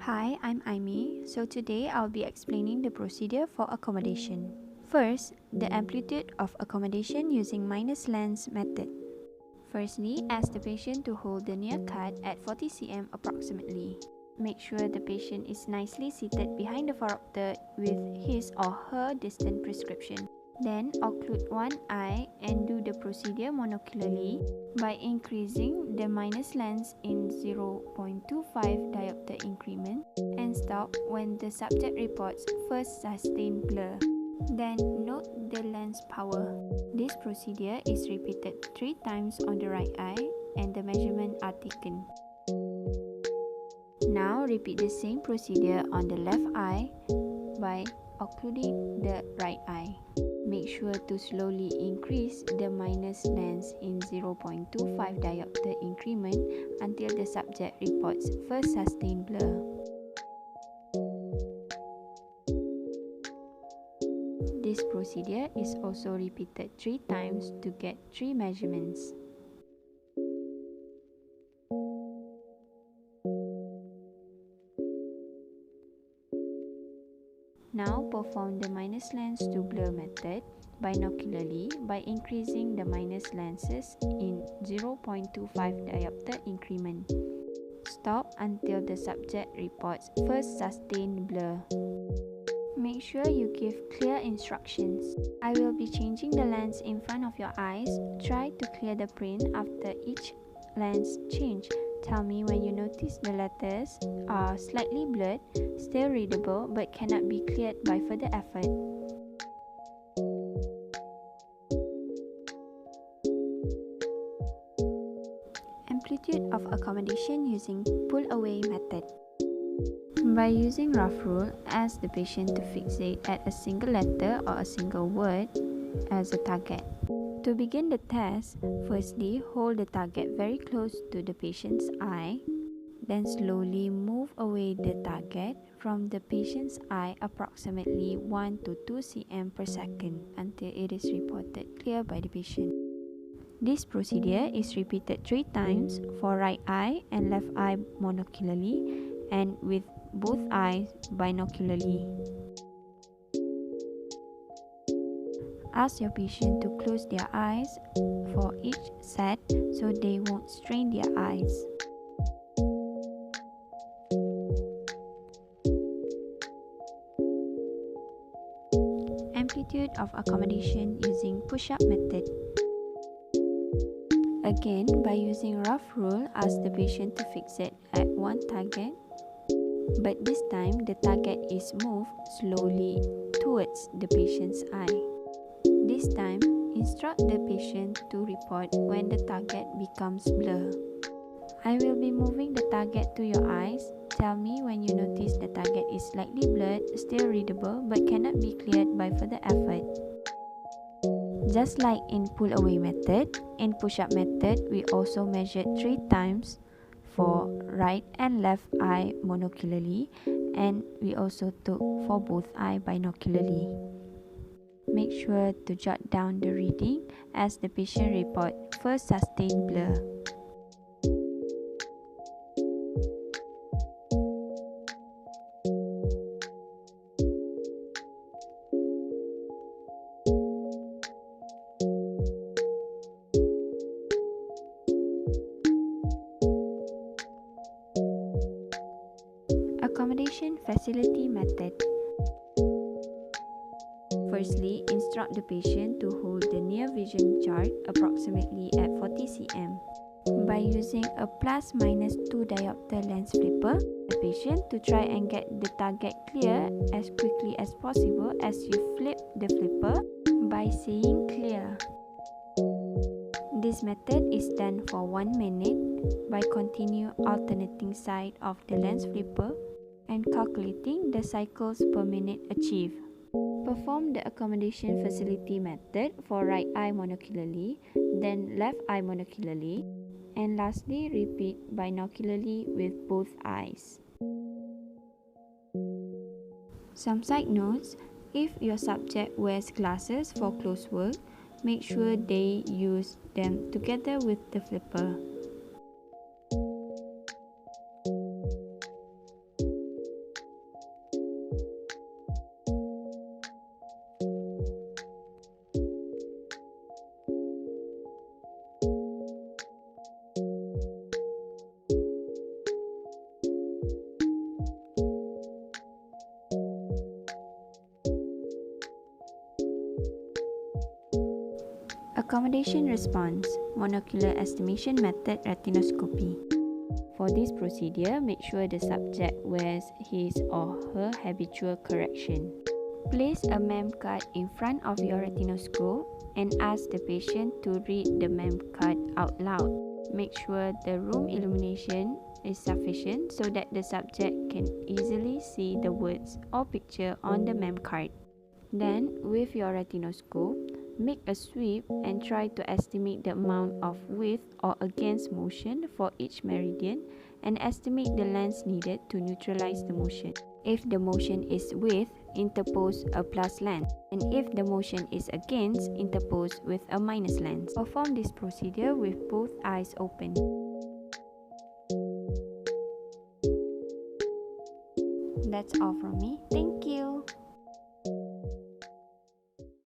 Hi, I'm Aimi. So today I'll be explaining the procedure for accommodation. First, the amplitude of accommodation using minus lens method. Firstly, ask the patient to hold the near cut at 40 cm approximately. Make sure the patient is nicely seated behind the phoropter with his or her distant prescription. Then occlude one eye and do the procedure monocularly by increasing the minus lens in 0.25 diopter increment and stop when the subject reports first sustained blur. Then note the lens power. This procedure is repeated 3 times on the right eye and the measurements are taken. Now repeat the same procedure on the left eye by occluding the right eye. Make sure to slowly increase the minus lens in 0.25 diopter increment until the subject reports first sustained blur. This procedure is also repeated 3 times to get 3 measurements. Now perform the minus lens to blur method binocularly by increasing the minus lenses in 0.25 diopter increment. Stop until the subject reports first sustained blur. Make sure you give clear instructions. I will be changing the lens in front of your eyes. Try to clear the print after each lens change. Tell me when you notice the letters are slightly blurred, still readable but cannot be cleared by further effort. Amplitude of accommodation using pull-away method. By using rough rule, ask the patient to fixate at a single letter or a single word as a target. To begin the test, firstly hold the target very close to the patient's eye, then slowly move away the target from the patient's eye approximately 1 to 2 cm per second until it is reported clear by the patient. This procedure is repeated 3 times for right eye and left eye monocularly and with both eyes binocularly. Ask your patient to close their eyes for each set so they won't strain their eyes. Amplitude of accommodation using push-up method. Again, by using rough rule, ask the patient to fixate at one target, but this time the target is moved slowly towards the patient's eye. This time, instruct the patient to report when the target becomes blur. I will be moving the target to your eyes. Tell me when you notice the target is slightly blurred, still readable, but cannot be cleared by further effort. Just like in pull-away method, in push-up method, we also measured 3 times for right and left eye monocularly, and we also took for both eye binocularly. Make sure to jot down the reading as the patient report first sustained blur. Accommodation facility method. Firstly, instruct the patient to hold the near vision chart approximately at 40 cm. By using a +-2 diopter lens flipper, the patient to try and get the target clear as quickly as possible as you flip the flipper by saying clear. This method is done for 1 minute by continue alternating side of the lens flipper and calculating the cycles per minute achieved. Perform the accommodation facility method for right eye monocularly, then left eye monocularly, and lastly repeat binocularly with both eyes. Some side notes: if your subject wears glasses for close work, make sure they use them together with the flipper. Accommodation response, monocular estimation method retinoscopy. For this procedure, make sure the subject wears his or her habitual correction. Place a MEM card in front of your retinoscope and ask the patient to read the MEM card out loud. Make sure the room illumination is sufficient so that the subject can easily see the words or picture on the MEM card. Then, with your retinoscope, make a sweep and try to estimate the amount of with or against motion for each meridian and estimate the length needed to neutralize the motion. If the motion is with, interpose a plus length, and if the motion is against, interpose with a minus length. Perform this procedure with both eyes open. That's all from me. Thank you.